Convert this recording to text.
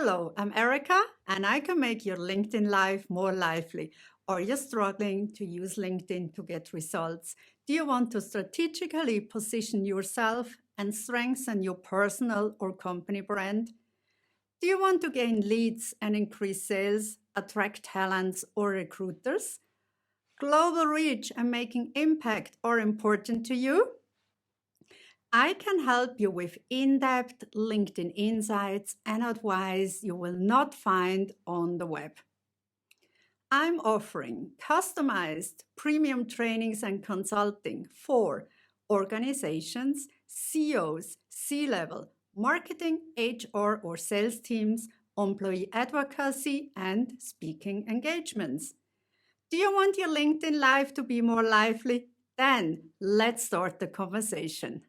Hello, I'm Erica, and I can make your LinkedIn life more lively. Are you struggling to use LinkedIn to get results? Do you want to strategically position yourself and strengthen your personal or company brand? Do you want to gain leads and increase sales, attract talents or recruiters? Global reach and making impact are important to you? I can help you with in depth LinkedIn insights and advice you will not find on the web. I'm offering customized premium trainings and consulting for organizations, CEOs, C level, marketing, HR, or sales teams, employee advocacy, and speaking engagements. Do you want your LinkedIn life to be more lively? Then let's start the conversation.